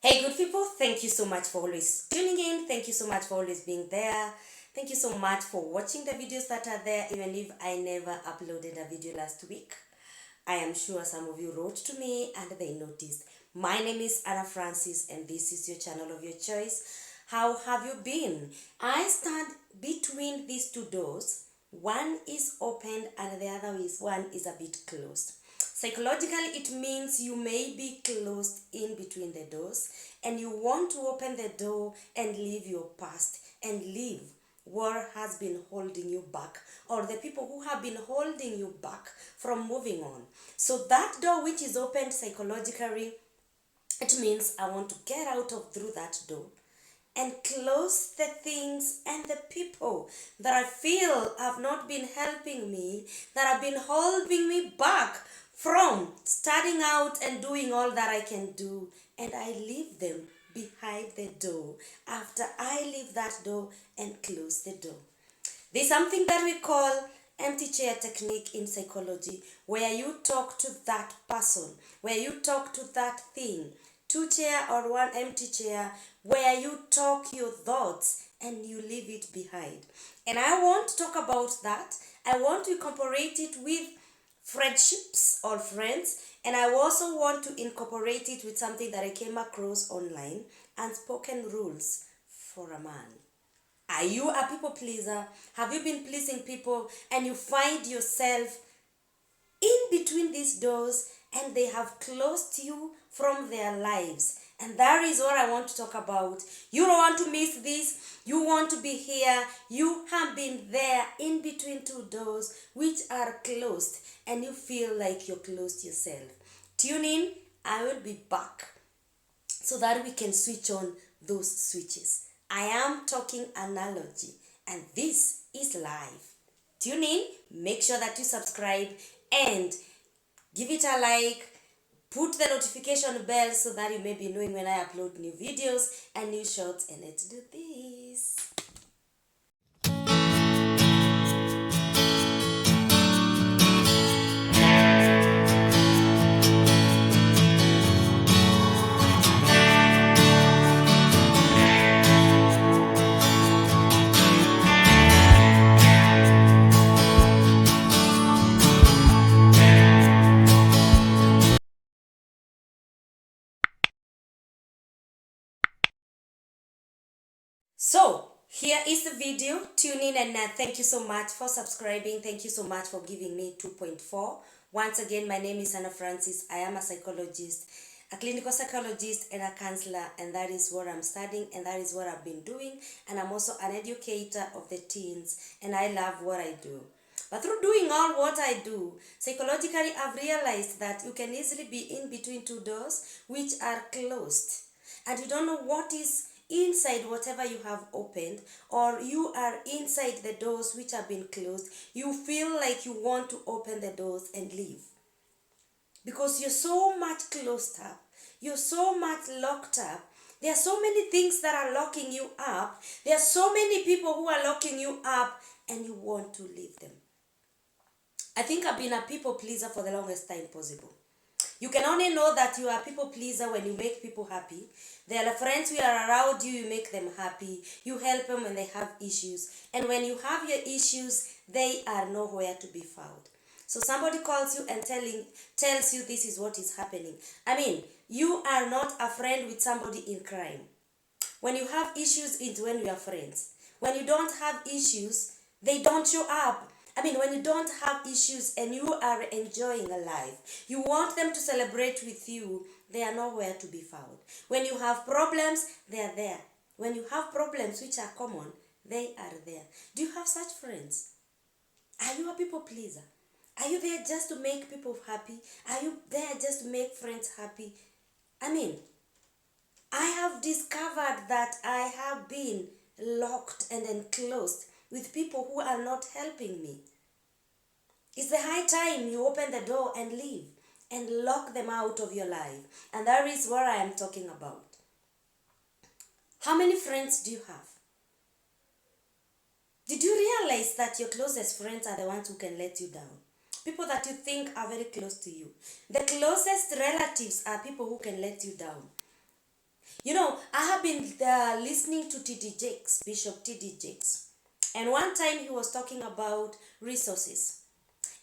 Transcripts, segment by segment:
Hey, good people, thank you so much for always tuning in. Thank you so much for always being there. Thank you so much for watching the videos that are there, even if I never uploaded a video last week. I am sure some of you wrote to me and they noticed. My name is Anna Francis, and this is your channel of your choice. How have you been? I stand between these two doors. One is open and the other one is a bit closed. Psychologically, it means you may be closed in between the doors and you want to open the door and leave your past and leave what has been holding you back, or the people who have been holding you back from moving on. So that door which is opened psychologically, it means I want to get out of through that door and close the things and the people that I feel have not been helping me, that have been holding me back from starting out and doing all that I can do, and I leave them behind the door after I leave that door and close the door. There's something that we call empty chair technique in psychology, where you talk to that person, where you talk to that thing, two chair or one empty chair, where you talk your thoughts and you leave it behind. And I want to talk about that. I want to incorporate it with friendships or friends, and I also want to incorporate it with something that I came across online: unspoken rules for a man. Are you a people pleaser? Have you been pleasing people and you find yourself in between these doors and they have closed you from their lives? And that is what I want to talk about. You don't want to miss this. You want to be here. You have been there in between two doors which are closed and you feel like you're closed yourself. Tune in. I will be back so that we can switch on those switches. I am talking analogy, and this is live. Tune in, make sure that you subscribe and give it a like. Put the notification bell so that you may be knowing when I upload new videos and new shorts. And let's do this. So, here is the video. Tune in, and thank you so much for subscribing. Thank you so much for giving me 2.4. Once again, my name is Anna Francis. I am a psychologist, a clinical psychologist, and a counselor, and that is what I'm studying, and that is what I've been doing. And I'm also an educator of the teens, and I love what I do. But through doing all what I do, psychologically, I've realized that you can easily be in between two doors which are closed, and you don't know what is inside whatever you have opened, or you are inside the doors which have been closed. You feel like you want to open the doors and leave because you're so much closed up, you're so much locked up. There are so many things that are locking you up, there are so many people who are locking you up, and you want to leave them. I think I've been a people pleaser for the longest time possible. You can only know that you are a people pleaser when you make people happy. There are friends who are around you, you make them happy. You help them when they have issues. And when you have your issues, they are nowhere to be found. So somebody calls you and tells you this is what is happening. I mean, you are not a friend with somebody in crime. When you have issues, it's when you are friends. When you don't have issues, they don't show up. I mean, when you don't have issues and you are enjoying a life, you want them to celebrate with you, they are nowhere to be found. When you have problems, they are there. When you have problems which are common, they are there. Do you have such friends? Are you a people pleaser? Are you there just to make people happy? Are you there just to make friends happy? I mean, I have discovered that I have been locked and enclosed with people who are not helping me. It's the high time you open the door and leave and lock them out of your life. And that is what I am talking about. How many friends do you have? Did you realize that your closest friends are the ones who can let you down? People that you think are very close to you. The closest relatives are people who can let you down. You know, I have been listening to T.D. Jakes, Bishop T.D. Jakes, and one time he was talking about resources.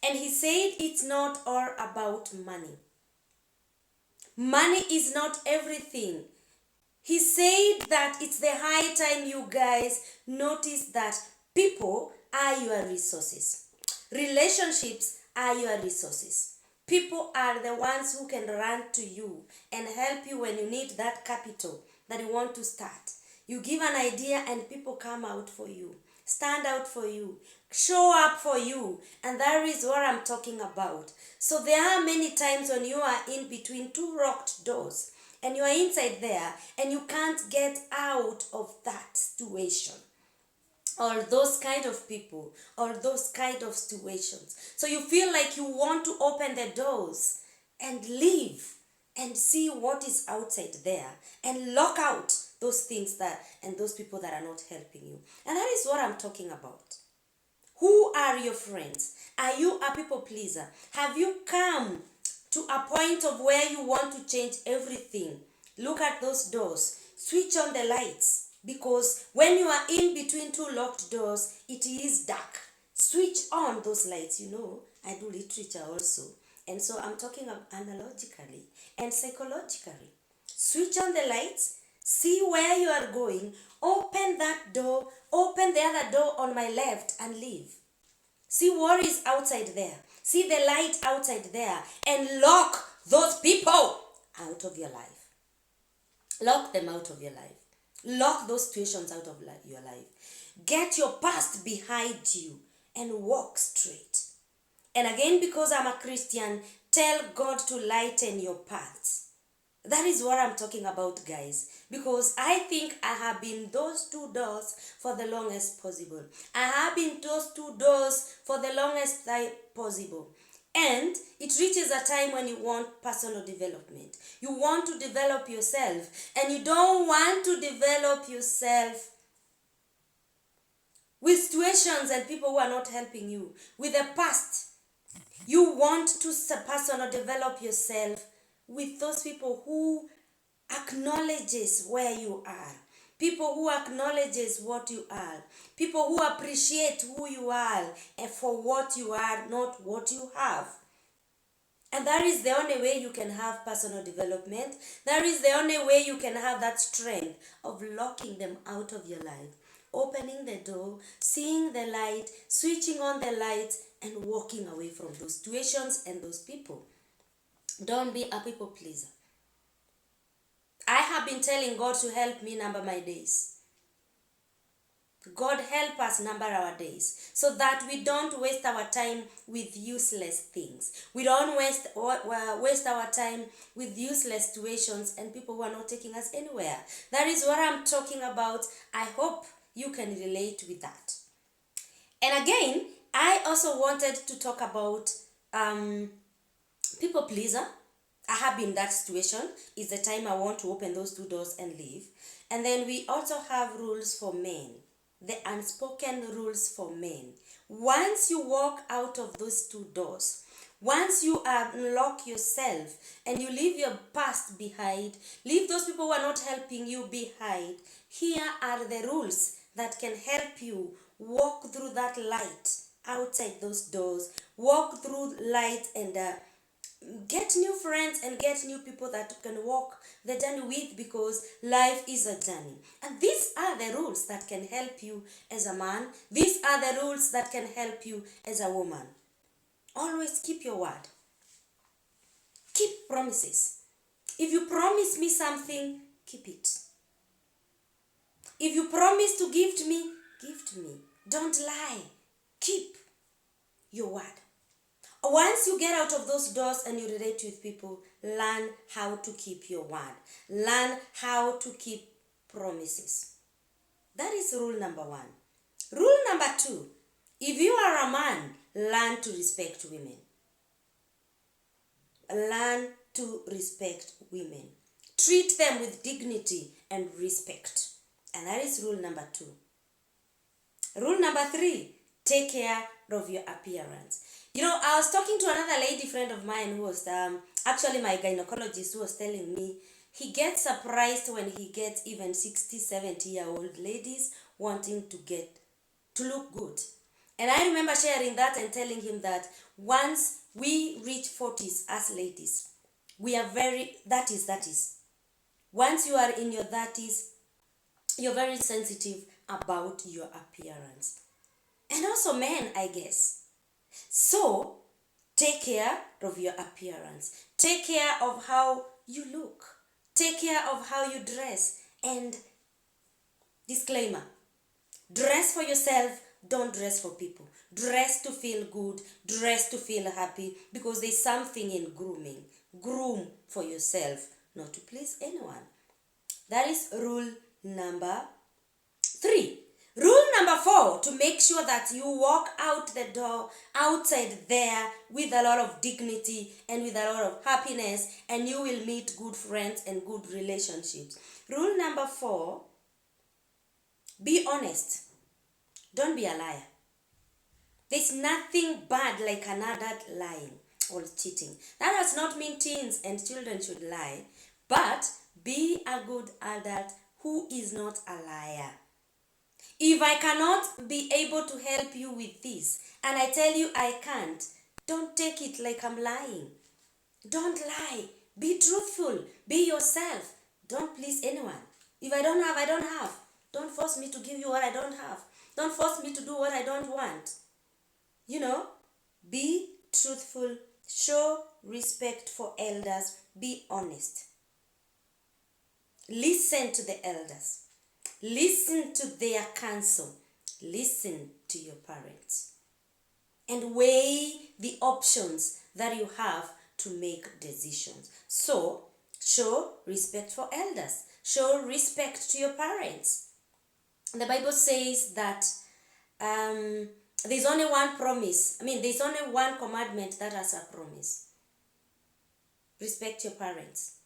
And he said it's not all about money. Money is not everything. He said that it's the high time you guys notice that people are your resources. Relationships are your resources. People are the ones who can run to you and help you when you need that capital that you want to start. You give an idea and people come out for you, stand out for you, show up for you, and that is what I'm talking about. So there are many times when you are in between two locked doors and you are inside there and you can't get out of that situation, or those kind of people, or those kind of situations. So you feel like you want to open the doors and leave and see what is outside there and lock out those things that and those people that are not helping you. And that is what I'm talking about. Who are your friends? Are you a people pleaser? Have you come to a point of where you want to change everything? Look at those doors. Switch on the lights. Because when you are in between two locked doors, it is dark. Switch on those lights. You know, I do literature also. And so I'm talking analogically and psychologically. Switch on the lights. See where you are going. Open that door. Open the other door on my left and leave. See what is outside there. See the light outside there. And lock those people out of your life. Lock them out of your life. Lock those situations out of your life. Get your past behind you and walk straight. And again, because I'm a Christian, tell God to lighten your paths. That is what I'm talking about, guys. Because I think I have been those two doors for the longest possible. I have been those two doors for the longest time possible. And it reaches a time when you want personal development. You want to develop yourself. And you don't want to develop yourself with situations and people who are not helping you. With the past. You want to personal develop yourself with those people who acknowledges where you are. People who acknowledges what you are. People who appreciate who you are and for what you are, not what you have. And that is the only way you can have personal development. That is the only way you can have that strength of locking them out of your life. Opening the door, seeing the light, switching on the lights, and walking away from those situations and those people. Don't be a people pleaser. I have been telling God to help me number my days. God help us number our days so that we don't waste our time with useless things. We don't waste our time with useless situations and people who are not taking us anywhere. That is what I'm talking about. I hope you can relate with that. And again, I also wanted to talk about people pleaser. I have been in that situation. It's the time I want to open those two doors and leave. And then we also have rules for men. The unspoken rules for men. Once you walk out of those two doors, once you unlock yourself and you leave your past behind, leave those people who are not helping you behind, here are the rules that can help you walk through that light outside those doors, walk through light and get new friends and get new people that you can walk the journey with, because life is a journey. And these are the rules that can help you as a man. These are the rules that can help you as a woman. Always keep your word. Keep promises. If you promise me something, keep it. If you promise to give to me, give to me. Don't lie. Keep your word. Once you get out of those doors and you relate with people, learn how to keep your word. Learn how to keep promises. That is rule number 1. Rule number 2, if you are a man, learn to respect women. Learn to respect women. Treat them with dignity and respect. And that is rule number 2. Rule number 3, take care of your appearance. You know, I was talking to another lady friend of mine who was actually my gynecologist, who was telling me He gets surprised when he gets even 60, 70-year-old ladies wanting to look good. And I remember sharing that and telling him that once we reach 40s as ladies, we are that is. Once you are in your 30s, you're very sensitive about your appearance. And also men, I guess. So, take care of your appearance. Take care of how you look. Take care of how you dress. And disclaimer, dress for yourself, don't dress for people. Dress to feel good, dress to feel happy, because there's something in grooming. Groom for yourself, not to please anyone. That is rule number 3. Rule number 4, to make sure that you walk out the door, outside there, with a lot of dignity and with a lot of happiness, and you will meet good friends and good relationships. Rule number 4, be honest. Don't be a liar. There's nothing bad like an adult lying or cheating. That does not mean teens and children should lie, but be a good adult who is not a liar. If I cannot be able to help you with this, and I tell you I can't, don't take it like I'm lying. Don't lie. Be truthful. Be yourself. Don't please anyone. If I don't have, I don't have. Don't force me to give you what I don't have. Don't force me to do what I don't want. Be truthful. Show respect for elders. Be honest. Listen to the elders. Listen to their counsel. Listen to your parents. And weigh the options that you have to make decisions. So, show respect for elders. Show respect to your parents. The Bible says that there's only one promise. There's only one commandment that has a promise. Respect your parents.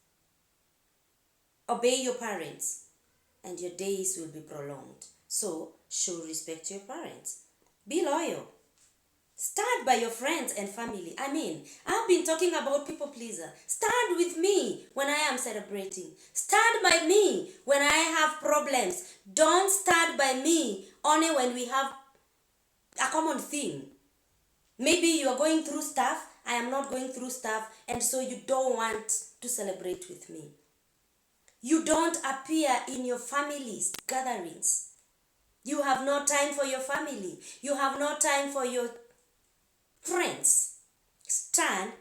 Obey your parents, and your days will be prolonged. So, show respect to your parents. Be loyal. Stand by your friends and family. I've been talking about people pleaser. Stand with me when I am celebrating. Stand by me when I have problems. Don't stand by me only when we have a common thing. Maybe you are going through stuff, I am not going through stuff, and so you don't want to celebrate with me. You don't appear in your family's gatherings. You have no time for your family. You have no time for your friends. Stand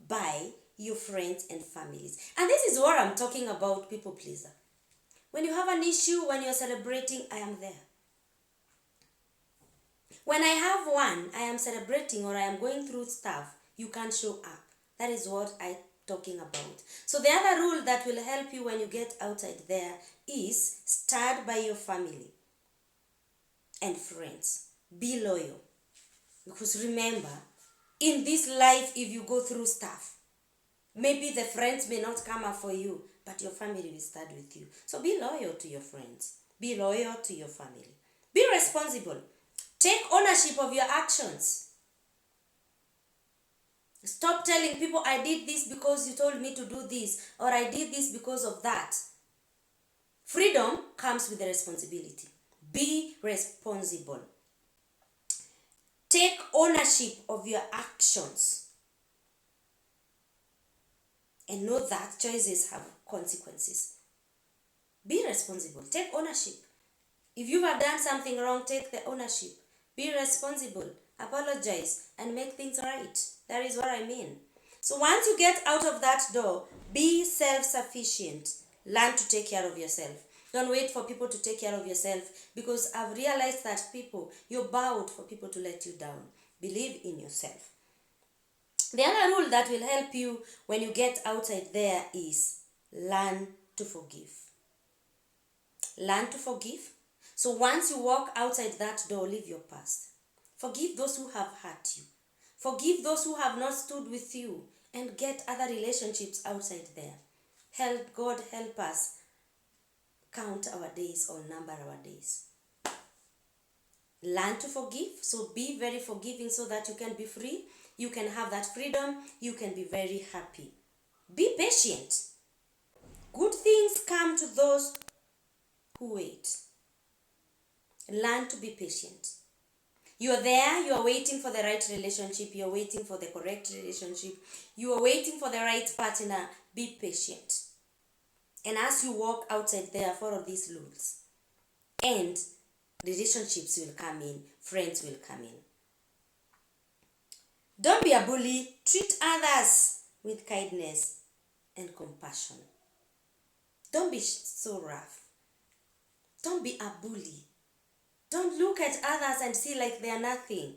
by your friends and families. And this is what I'm talking about, people pleaser. When you have an issue, when you're celebrating, I am there. When I have one, I am celebrating or I am going through stuff, you can't show up. That is what I'm talking about. So the other rule that will help you when you get outside there is stand by your family and friends. Be loyal. Because remember, in this life, if you go through stuff, maybe the friends may not come up for you, but your family will stand with you. So be loyal to your friends. Be loyal to your family. Be responsible. Take ownership of your actions. Stop telling people, I did this because you told me to do this, or I did this because of that. Freedom comes with a responsibility. Be responsible. Take ownership of your actions. And know that choices have consequences. Be responsible. Take ownership. If you have done something wrong, take the ownership. Be responsible. Apologize and make things right. That is what I mean. So once you get out of that door, be self-sufficient. Learn to take care of yourself. Don't wait for people to take care of yourself, because I've realized that you're bowed for people to let you down. Believe in yourself. The other rule that will help you when you get outside there is learn to forgive. Learn to forgive. So once you walk outside that door, leave your past. Forgive those who have hurt you. Forgive those who have not stood with you, and get other relationships outside there. God help us count our days or number our days. Learn to forgive. So be very forgiving so that you can be free. You can have that freedom. You can be very happy. Be patient. Good things come to those who wait. Learn to be patient. You are there, you are waiting for the right relationship, you are waiting for the correct relationship, you are waiting for the right partner. Be patient. And as you walk outside there, follow these rules. And relationships will come in, friends will come in. Don't be a bully. Treat others with kindness and compassion. Don't be so rough. Don't be a bully. Don't look at others and see like they are nothing.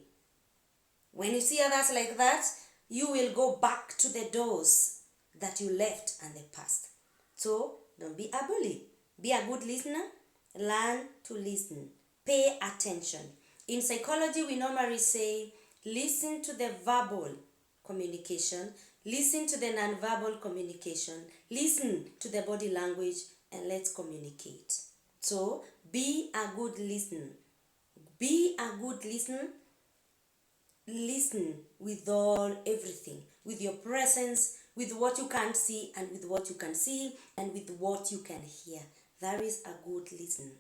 When you see others like that, you will go back to the doors that you left and the past. So, don't be a bully. Be a good listener. Learn to listen. Pay attention. In psychology, we normally say, listen to the verbal communication, listen to the non-verbal communication, listen to the body language, and let's communicate. So, be a good listener. Be a good listener. Listen with everything, with your presence, with what you can't see, and with what you can see, and with what you can hear. That is a good listener.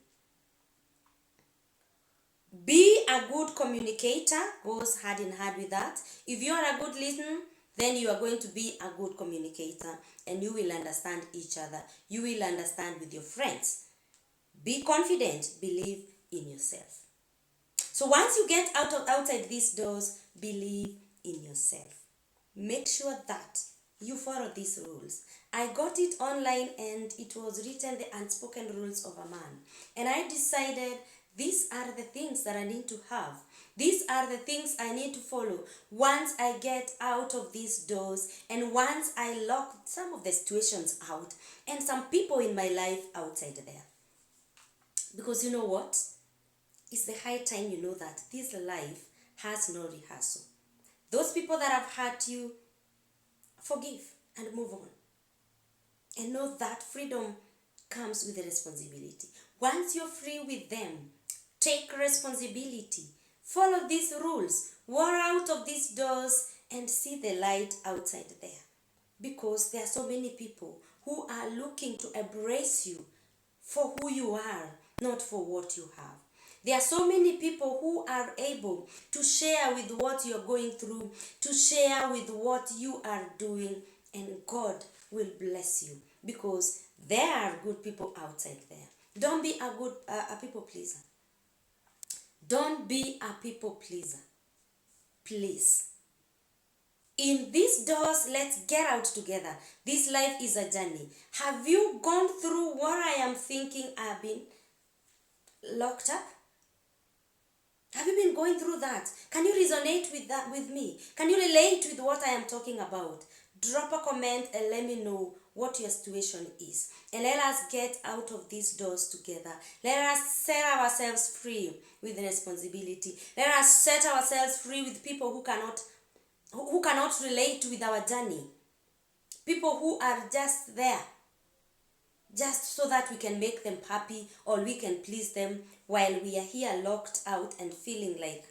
Be a good communicator, goes hand in hand with that. If you are a good listener, then you are going to be a good communicator, and you will understand each other. You will understand with your friends. Be confident, believe in yourself. So once you get outside these doors, believe in yourself. Make sure that you follow these rules. I got it online and it was written, the unspoken rules of a man. And I decided these are the things that I need to have. These are the things I need to follow once I get out of these doors and once I lock some of the situations out and some people in my life outside there. Because you know what? It's the high time you know that this life has no rehearsal. Those people that have hurt you, forgive and move on. And know that freedom comes with a responsibility. Once you're free with them, take responsibility. Follow these rules. Walk out of these doors and see the light outside there. Because there are so many people who are looking to embrace you for who you are, not for what you have. There are so many people who are able to share with what you're going through, to share with what you are doing, and God will bless you because there are good people outside there. Don't be a people pleaser. Don't be a people pleaser. Please. In these doors, let's get out together. This life is a journey. Have you gone through what I am thinking I've been locked up? Have you been going through that? Can you resonate with that with me? Can you relate with what I am talking about? Drop a comment and let me know what your situation is. And let us get out of these doors together. Let us set ourselves free with responsibility. Let us set ourselves free with people who cannot relate with our journey. People who are just there, just so that we can make them happy or we can please them while we are here locked out and feeling like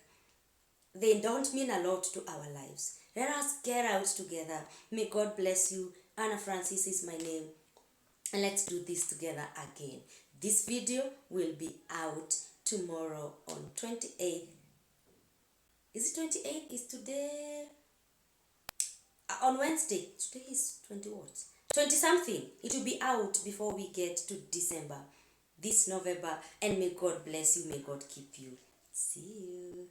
they don't mean a lot to our lives. Let us get out together. May God bless you. Anna Francis is my name. And let's do this together again. This video will be out tomorrow on 28th. Is it 28th? Is today? On Wednesday. Today is 20 what? 20 something. It will be out before we get to December. This November. And may God bless you. May God keep you. See you.